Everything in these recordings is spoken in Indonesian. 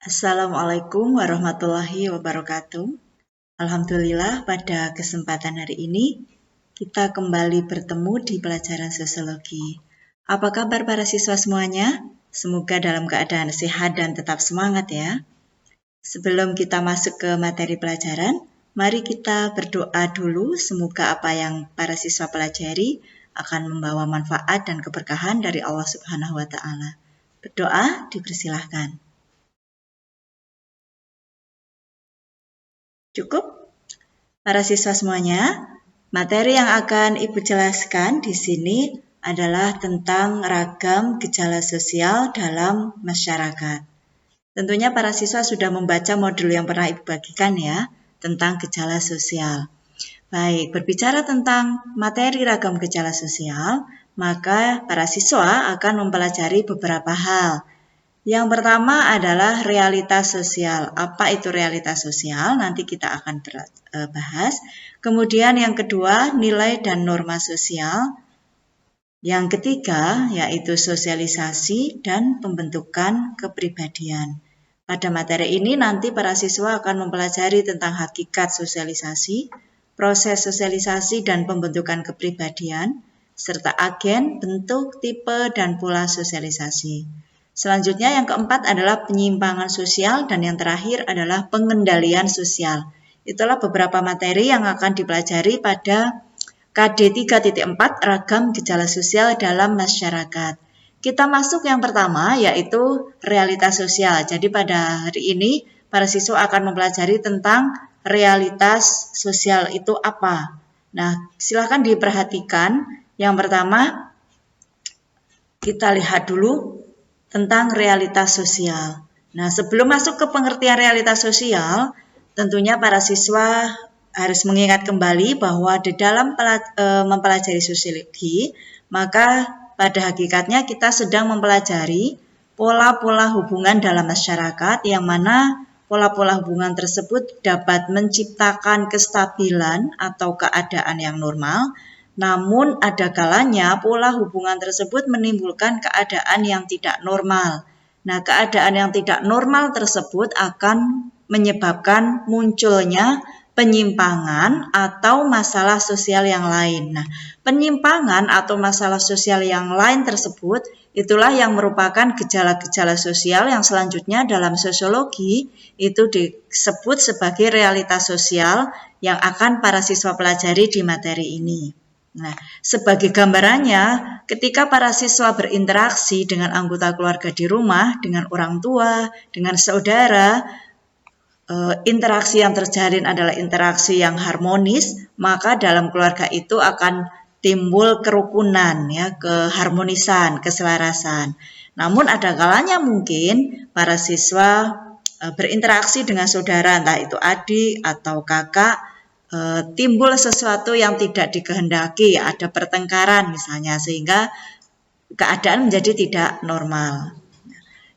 Assalamualaikum warahmatullahi wabarakatuh. Alhamdulillah pada kesempatan hari ini kita kembali bertemu di pelajaran sosiologi. Apa kabar para siswa semuanya? Semoga dalam keadaan sehat dan tetap semangat ya. Sebelum kita masuk ke materi pelajaran, mari kita berdoa dulu semoga apa yang para siswa pelajari akan membawa manfaat dan keberkahan dari Allah Subhanahu wa taala. Berdoa dipersilahkan. Cukup? Para siswa semuanya, materi yang akan Ibu jelaskan di sini adalah tentang ragam gejala sosial dalam masyarakat. Tentunya para siswa sudah membaca modul yang pernah Ibu bagikan ya, tentang gejala sosial. Baik, berbicara tentang materi ragam gejala sosial, maka para siswa akan mempelajari beberapa hal. Yang pertama adalah realitas sosial. Apa itu realitas sosial? Nanti kita akan bahas. Kemudian yang kedua, nilai dan norma sosial. Yang ketiga, yaitu sosialisasi dan pembentukan kepribadian. Pada materi ini nanti para siswa akan mempelajari tentang hakikat sosialisasi, proses sosialisasi dan pembentukan kepribadian, serta agen, bentuk, tipe, dan pola sosialisasi. Selanjutnya yang keempat adalah penyimpangan sosial dan yang terakhir adalah pengendalian sosial. Itulah beberapa materi yang akan dipelajari pada KD 3.4 ragam gejala sosial dalam masyarakat. Kita masuk yang pertama yaitu realitas sosial. Jadi pada hari ini para siswa akan mempelajari tentang realitas sosial itu apa. Nah, silakan diperhatikan. Yang pertama kita lihat dulu tentang realitas sosial. Nah, sebelum masuk ke pengertian realitas sosial, tentunya para siswa harus mengingat kembali bahwa di dalam mempelajari sosiologi, maka pada hakikatnya kita sedang mempelajari pola-pola hubungan dalam masyarakat yang mana pola-pola hubungan tersebut dapat menciptakan kestabilan atau keadaan yang normal. Namun ada kalanya pola hubungan tersebut menimbulkan keadaan yang tidak normal. Nah, keadaan yang tidak normal tersebut akan menyebabkan munculnya penyimpangan atau masalah sosial yang lain. Nah, penyimpangan atau masalah sosial yang lain tersebut itulah yang merupakan gejala-gejala sosial yang selanjutnya dalam sosiologi itu disebut sebagai realitas sosial yang akan para siswa pelajari di materi ini. Nah, sebagai gambarannya, ketika para siswa berinteraksi dengan anggota keluarga di rumah, dengan orang tua, dengan saudara, interaksi yang terjalin adalah interaksi yang harmonis, maka dalam keluarga itu akan timbul kerukunan, ya, keharmonisan, keselarasan. Namun ada kalanya mungkin para siswa berinteraksi dengan saudara, entah itu adik atau kakak, timbul sesuatu yang tidak dikehendaki, ada pertengkaran misalnya, sehingga keadaan menjadi tidak normal.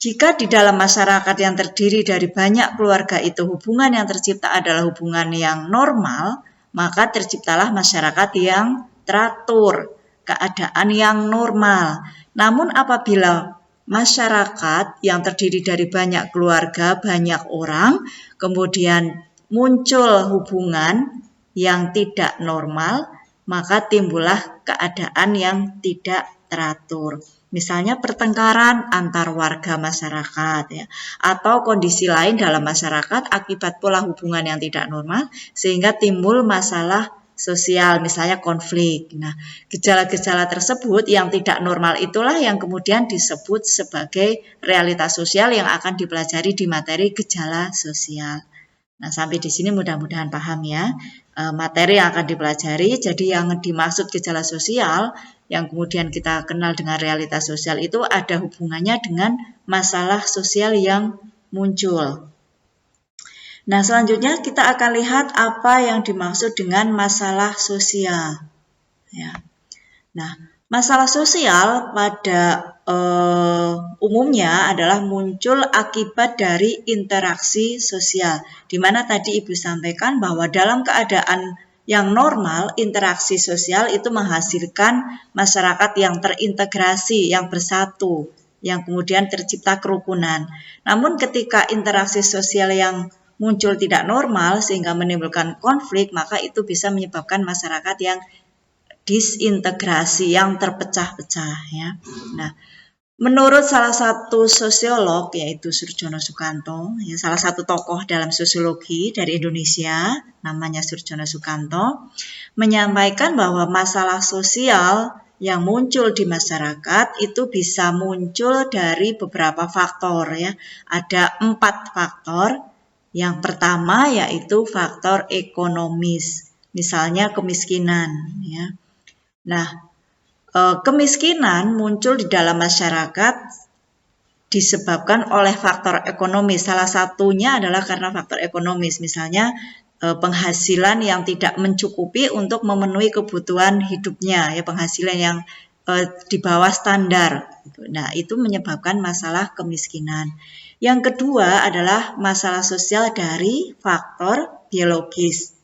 Jika di dalam masyarakat yang terdiri dari banyak keluarga itu hubungan yang tercipta adalah hubungan yang normal, maka terciptalah masyarakat yang teratur, keadaan yang normal. Namun apabila masyarakat yang terdiri dari banyak keluarga, banyak orang, kemudian muncul hubungan yang tidak normal, maka timbullah keadaan yang tidak teratur. Misalnya pertengkaran antar warga masyarakat, ya, atau kondisi lain dalam masyarakat akibat pola hubungan yang tidak normal sehingga timbul masalah sosial, misalnya konflik. Nah, gejala-gejala tersebut yang tidak normal itulah yang kemudian disebut sebagai realitas sosial yang akan dipelajari di materi gejala sosial. Nah, sampai di sini mudah-mudahan paham ya materi yang akan dipelajari. Jadi yang dimaksud gejala sosial yang kemudian kita kenal dengan realitas sosial itu ada hubungannya dengan masalah sosial yang muncul. Nah, selanjutnya kita akan lihat apa yang dimaksud dengan masalah sosial. Ya. Nah, masalah sosial pada umumnya adalah muncul akibat dari interaksi sosial, di mana tadi Ibu sampaikan bahwa dalam keadaan yang normal, interaksi sosial itu menghasilkan masyarakat yang terintegrasi, yang bersatu, yang kemudian tercipta kerukunan. Namun ketika interaksi sosial yang muncul tidak normal sehingga menimbulkan konflik, maka itu bisa menyebabkan masyarakat yang disintegrasi, yang terpecah-pecah ya. Nah, menurut salah satu sosiolog yaitu Surjono Sukanto, ya, salah satu tokoh dalam sosiologi dari Indonesia, namanya Surjono Sukanto, menyampaikan bahwa masalah sosial yang muncul di masyarakat itu bisa muncul dari beberapa faktor ya. Ada 4 faktor. Yang pertama yaitu faktor ekonomis, misalnya kemiskinan ya. Nah, kemiskinan muncul di dalam masyarakat disebabkan oleh faktor ekonomis. Salah satunya adalah karena faktor ekonomis, misalnya penghasilan yang tidak mencukupi untuk memenuhi kebutuhan hidupnya, ya penghasilan yang di bawah standar. Nah, itu menyebabkan masalah kemiskinan. Yang kedua adalah masalah sosial dari faktor biologis.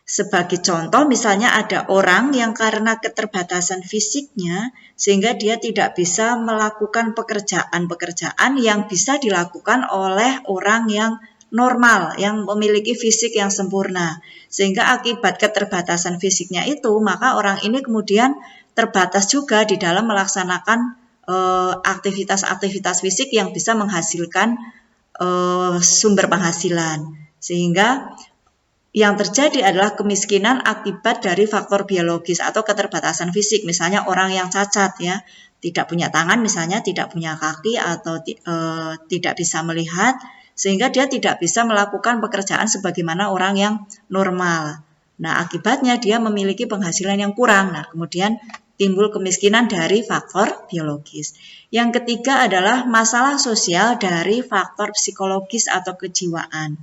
Sebagai contoh, misalnya ada orang yang karena keterbatasan fisiknya sehingga dia tidak bisa melakukan pekerjaan-pekerjaan yang bisa dilakukan oleh orang yang normal, yang memiliki fisik yang sempurna. Sehingga akibat keterbatasan fisiknya itu, maka orang ini kemudian terbatas juga di dalam melaksanakan aktivitas-aktivitas fisik yang bisa menghasilkan sumber penghasilan. Sehingga yang terjadi adalah kemiskinan akibat dari faktor biologis atau keterbatasan fisik. Misalnya orang yang cacat ya, tidak punya tangan misalnya, tidak punya kaki atau tidak bisa melihat, sehingga dia tidak bisa melakukan pekerjaan sebagaimana orang yang normal. Nah, akibatnya dia memiliki penghasilan yang kurang. Nah, kemudian timbul kemiskinan dari faktor biologis. Yang ketiga adalah masalah sosial dari faktor psikologis atau kejiwaan.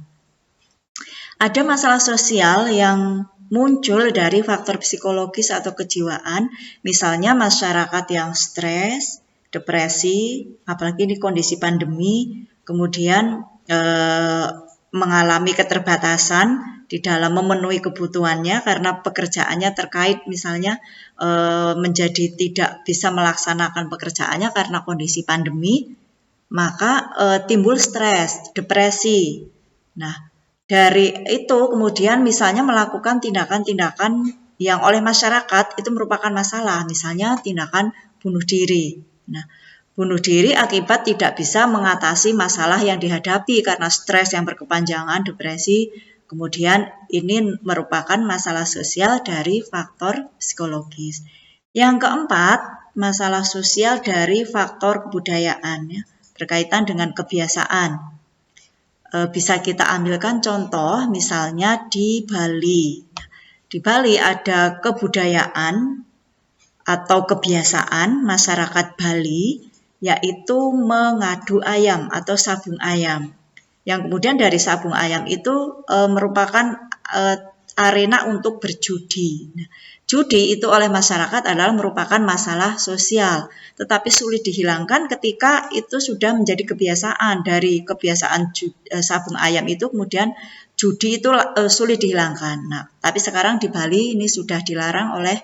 Ada masalah sosial yang muncul dari faktor psikologis atau kejiwaan, misalnya masyarakat yang stres, depresi, apalagi di kondisi pandemi, kemudian mengalami keterbatasan di dalam memenuhi kebutuhannya karena pekerjaannya terkait misalnya menjadi tidak bisa melaksanakan pekerjaannya karena kondisi pandemi, maka timbul stres, depresi. Nah, dari itu kemudian misalnya melakukan tindakan-tindakan yang oleh masyarakat itu merupakan masalah, misalnya tindakan bunuh diri. Nah, bunuh diri akibat tidak bisa mengatasi masalah yang dihadapi karena stres yang berkepanjangan, depresi, kemudian ini merupakan masalah sosial dari faktor psikologis. Yang keempat, masalah sosial dari faktor kebudayaan ya, berkaitan dengan kebiasaan. Bisa kita ambilkan contoh misalnya di Bali. Di Bali ada kebudayaan atau kebiasaan masyarakat Bali yaitu mengadu ayam atau sabung ayam. Yang kemudian dari sabung ayam itu merupakan arena untuk berjudi. Nah, judi itu oleh masyarakat adalah merupakan masalah sosial, tetapi sulit dihilangkan ketika itu sudah menjadi kebiasaan. Dari kebiasaan sabung ayam itu kemudian judi itu sulit dihilangkan. Nah, tapi sekarang di Bali ini sudah dilarang oleh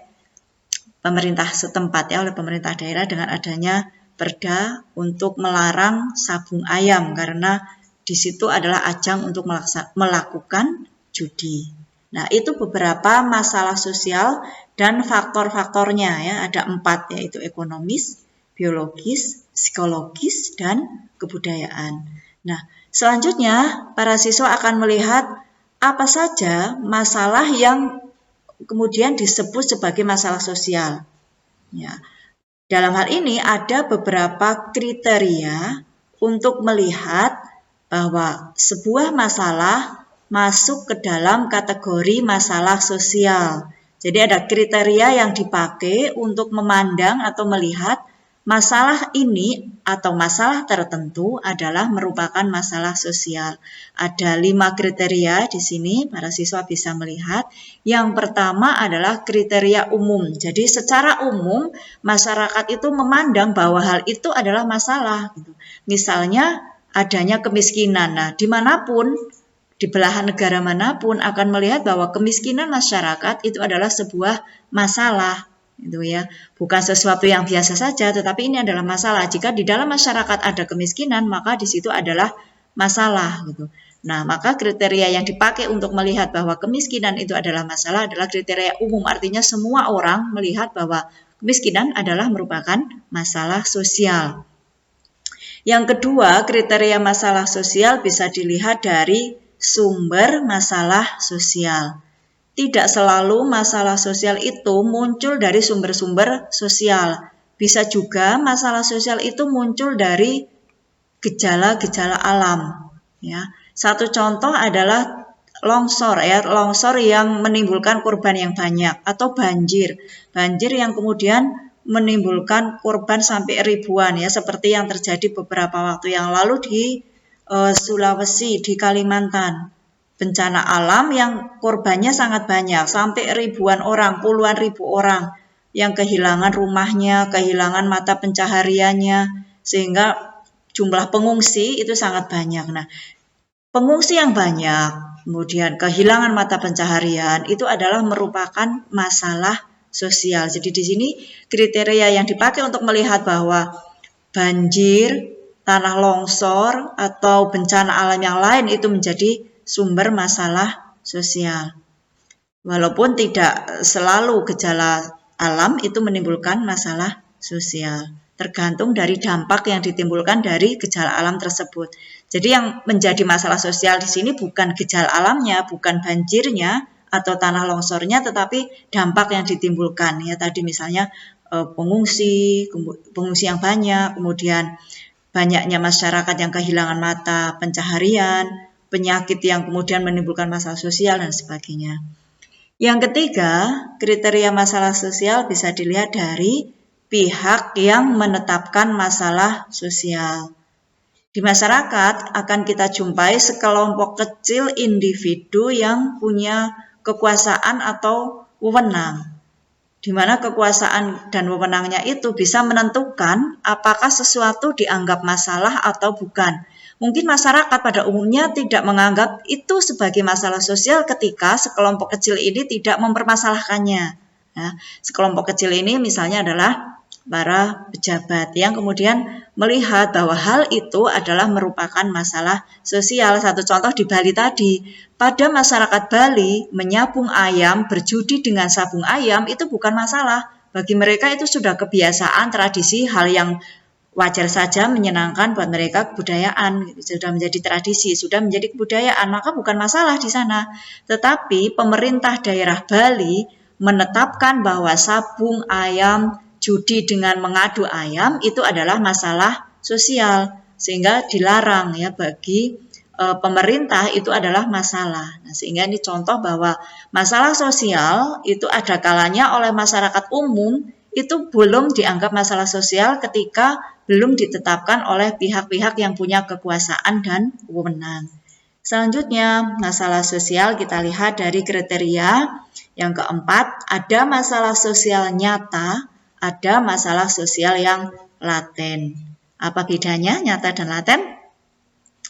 pemerintah setempat ya, oleh pemerintah daerah dengan adanya perda untuk melarang sabung ayam karena di situ adalah ajang untuk melakukan judi. Nah, itu beberapa masalah sosial dan faktor-faktornya ya, ada 4 yaitu ekonomis, biologis, psikologis, dan kebudayaan. Nah, selanjutnya para siswa akan melihat apa saja masalah yang kemudian disebut sebagai masalah sosial. Ya. Dalam hal ini ada beberapa kriteria untuk melihat bahwa sebuah masalah masuk ke dalam kategori masalah sosial. Jadi ada kriteria yang dipakai untuk memandang atau melihat masalah ini atau masalah tertentu adalah merupakan masalah sosial. Ada 5 kriteria di sini, para siswa bisa melihat. Yang pertama adalah kriteria umum. Jadi secara umum masyarakat itu memandang bahwa hal itu adalah masalah. Misalnya adanya kemiskinan. Nah, dimanapun, di belahan negara manapun akan melihat bahwa kemiskinan masyarakat itu adalah sebuah masalah. itu ya, bukan sesuatu yang biasa saja, tetapi ini adalah masalah. Jika di dalam masyarakat ada kemiskinan, maka di situ adalah masalah gitu. Nah, maka kriteria yang dipakai untuk melihat bahwa kemiskinan itu adalah masalah adalah kriteria umum, artinya semua orang melihat bahwa kemiskinan adalah merupakan masalah sosial. Yang kedua, kriteria masalah sosial bisa dilihat dari sumber masalah sosial. Tidak selalu masalah sosial itu muncul dari sumber-sumber sosial. Bisa juga masalah sosial itu muncul dari gejala-gejala alam. Ya. Satu contoh adalah longsor, ya, longsor yang menimbulkan korban yang banyak, atau banjir yang kemudian menimbulkan korban sampai ribuan, ya, seperti yang terjadi beberapa waktu yang lalu di Sulawesi, di Kalimantan. Bencana alam yang korbannya sangat banyak, sampai ribuan orang, puluhan ribu orang yang kehilangan rumahnya, kehilangan mata pencahariannya, sehingga jumlah pengungsi itu sangat banyak. Nah, pengungsi yang banyak, kemudian kehilangan mata pencaharian, itu adalah merupakan masalah sosial. Jadi di sini kriteria yang dipakai untuk melihat bahwa banjir, tanah longsor, atau bencana alam yang lain itu menjadi sumber masalah sosial. Walaupun tidak selalu gejala alam itu menimbulkan masalah sosial, tergantung dari dampak yang ditimbulkan dari gejala alam tersebut. Jadi yang menjadi masalah sosial di sini bukan gejala alamnya, bukan banjirnya atau tanah longsornya, tetapi dampak yang ditimbulkan. Ya tadi misalnya pengungsi yang banyak, kemudian banyaknya masyarakat yang kehilangan mata pencaharian, penyakit yang kemudian menimbulkan masalah sosial, dan sebagainya. Yang ketiga, kriteria masalah sosial bisa dilihat dari pihak yang menetapkan masalah sosial. Di masyarakat akan kita jumpai sekelompok kecil individu yang punya kekuasaan atau wewenang, di mana kekuasaan dan wewenangnya itu bisa menentukan apakah sesuatu dianggap masalah atau bukan. Mungkin masyarakat pada umumnya tidak menganggap itu sebagai masalah sosial ketika sekelompok kecil ini tidak mempermasalahkannya. Nah, sekelompok kecil ini misalnya adalah para pejabat yang kemudian melihat bahwa hal itu adalah merupakan masalah sosial. Satu contoh di Bali tadi, pada masyarakat Bali menyabung ayam, berjudi dengan sabung ayam itu bukan masalah. Bagi mereka itu sudah kebiasaan, tradisi, hal yang wajar saja, menyenangkan buat mereka, kebudayaan, sudah menjadi tradisi, sudah menjadi kebudayaan, maka bukan masalah di sana. Tetapi pemerintah daerah Bali menetapkan bahwa sabung ayam, judi dengan mengadu ayam itu adalah masalah sosial, sehingga dilarang ya bagi pemerintah, itu adalah masalah. Nah, sehingga ini contoh bahwa masalah sosial itu ada kalanya oleh masyarakat umum itu belum dianggap masalah sosial ketika belum ditetapkan oleh pihak-pihak yang punya kekuasaan dan wewenang. Selanjutnya, masalah sosial kita lihat dari kriteria yang keempat, ada masalah sosial nyata, ada masalah sosial yang laten. Apa bedanya nyata dan laten?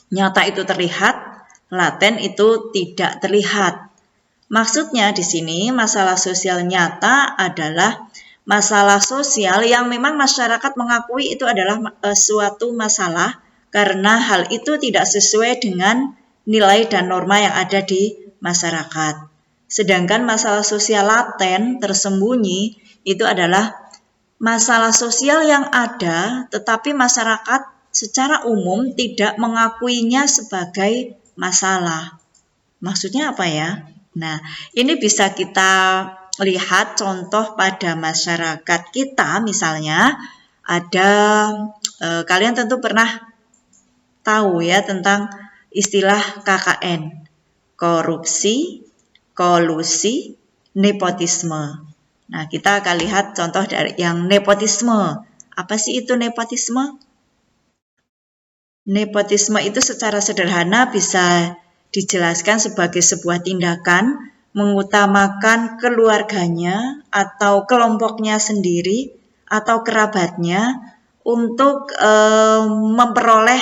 Nyata itu terlihat, laten itu tidak terlihat. Maksudnya di sini masalah sosial nyata adalah masalah sosial yang memang masyarakat mengakui itu adalah suatu masalah karena hal itu tidak sesuai dengan nilai dan norma yang ada di masyarakat. Sedangkan masalah sosial laten, tersembunyi, itu adalah masalah sosial yang ada tetapi masyarakat secara umum tidak mengakuinya sebagai masalah. Maksudnya apa ya? Nah, ini bisa kita lihat contoh pada masyarakat kita, misalnya ada kalian tentu pernah tahu ya tentang istilah KKN, korupsi, kolusi, nepotisme. Nah, kita akan lihat contoh dari yang nepotisme. Apa sih itu nepotisme? Nepotisme itu secara sederhana bisa dijelaskan sebagai sebuah tindakan mengutamakan keluarganya atau kelompoknya sendiri atau kerabatnya untuk memperoleh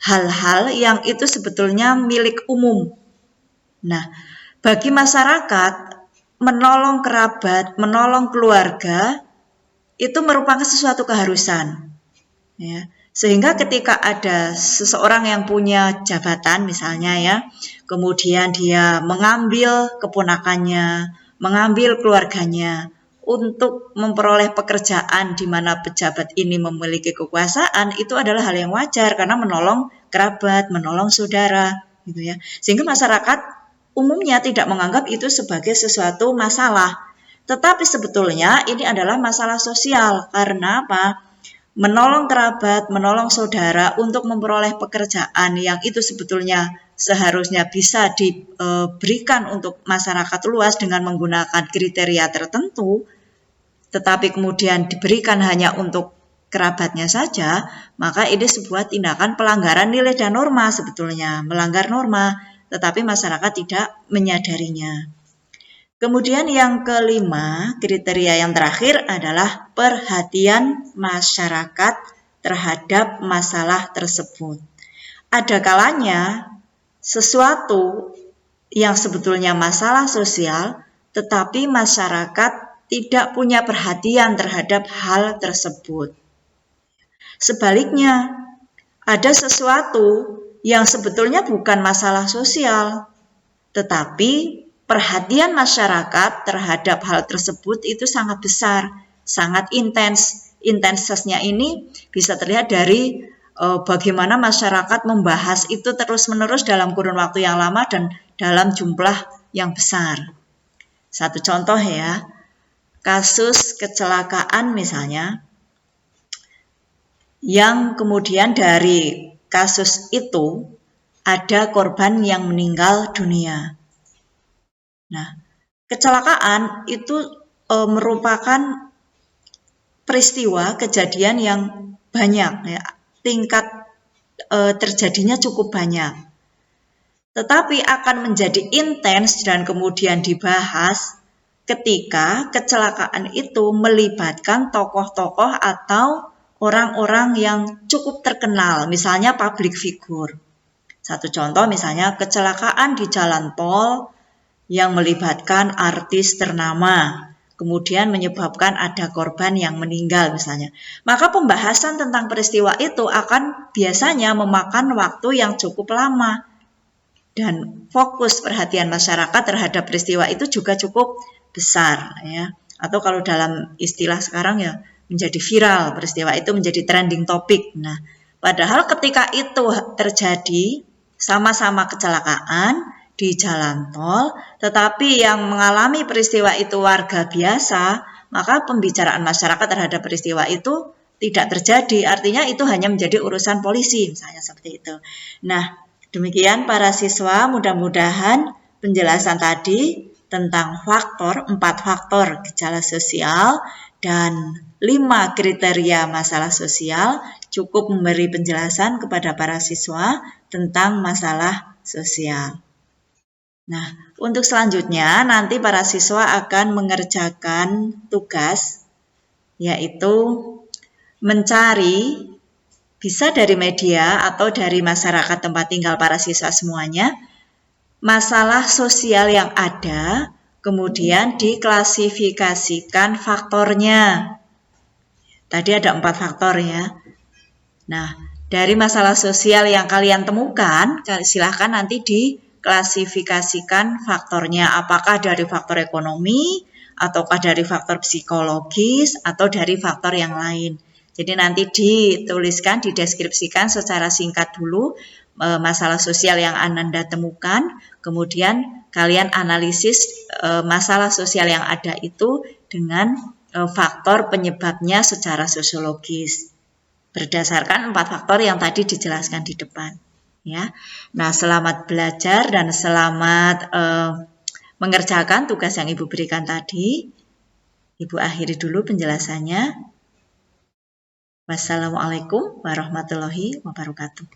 hal-hal yang itu sebetulnya milik umum. Nah, bagi masyarakat menolong kerabat, menolong keluarga itu merupakan sesuatu keharusan. Ya. Sehingga ketika ada seseorang yang punya jabatan misalnya ya, kemudian dia mengambil keponakannya, mengambil keluarganya untuk memperoleh pekerjaan di mana pejabat ini memiliki kekuasaan, itu adalah hal yang wajar karena menolong kerabat, menolong saudara gitu ya. Sehingga masyarakat umumnya tidak menganggap itu sebagai sesuatu masalah. Tetapi sebetulnya ini adalah masalah sosial. Karena apa? Menolong kerabat, menolong saudara untuk memperoleh pekerjaan yang itu sebetulnya seharusnya bisa diberikan untuk masyarakat luas dengan menggunakan kriteria tertentu, tetapi kemudian diberikan hanya untuk kerabatnya saja, maka ini sebuah tindakan pelanggaran nilai dan norma sebetulnya, melanggar norma, tetapi masyarakat tidak menyadarinya. Kemudian yang kelima, kriteria yang terakhir adalah perhatian masyarakat terhadap masalah tersebut. Ada kalanya sesuatu yang sebetulnya masalah sosial, tetapi masyarakat tidak punya perhatian terhadap hal tersebut. Sebaliknya, ada sesuatu yang sebetulnya bukan masalah sosial, tetapi perhatian masyarakat terhadap hal tersebut itu sangat besar, sangat intens. Intensitasnya ini bisa terlihat dari bagaimana masyarakat membahas itu terus-menerus dalam kurun waktu yang lama dan dalam jumlah yang besar. Satu contoh ya, kasus kecelakaan misalnya, yang kemudian dari kasus itu ada korban yang meninggal dunia. Nah, kecelakaan itu merupakan peristiwa kejadian yang banyak, ya, tingkat terjadinya cukup banyak. Tetapi akan menjadi intens dan kemudian dibahas ketika kecelakaan itu melibatkan tokoh-tokoh atau orang-orang yang cukup terkenal, misalnya public figure. Satu contoh misalnya kecelakaan di jalan tol yang melibatkan artis ternama, kemudian menyebabkan ada korban yang meninggal misalnya. Maka pembahasan tentang peristiwa itu akan biasanya memakan waktu yang cukup lama. Dan fokus perhatian masyarakat terhadap peristiwa itu juga cukup besar ya. Atau kalau dalam istilah sekarang ya menjadi viral, peristiwa itu menjadi trending topic. Nah, padahal ketika itu terjadi sama-sama kecelakaan di jalan tol, tetapi yang mengalami peristiwa itu warga biasa, maka pembicaraan masyarakat terhadap peristiwa itu tidak terjadi. Artinya itu hanya menjadi urusan polisi, misalnya seperti itu. Nah, demikian para siswa, mudah-mudahan penjelasan tadi tentang 4 faktor gejala sosial dan 5 kriteria masalah sosial cukup memberi penjelasan kepada para siswa tentang masalah sosial. Nah, untuk selanjutnya nanti para siswa akan mengerjakan tugas, yaitu mencari, bisa dari media atau dari masyarakat tempat tinggal para siswa semuanya, masalah sosial yang ada, kemudian diklasifikasikan faktornya. Tadi ada 4 faktor ya. Nah, dari masalah sosial yang kalian temukan, silahkan nanti diklasifikasikan faktornya. Apakah dari faktor ekonomi, ataukah dari faktor psikologis, atau dari faktor yang lain. Jadi nanti dituliskan, dideskripsikan secara singkat dulu masalah sosial yang Anda temukan, kemudian kalian analisis masalah sosial yang ada itu dengan faktor penyebabnya secara sosiologis berdasarkan 4 faktor yang tadi dijelaskan di depan ya. Nah, selamat belajar dan selamat mengerjakan tugas yang Ibu berikan tadi. Ibu akhiri dulu penjelasannya. Wassalamualaikum warahmatullahi wabarakatuh.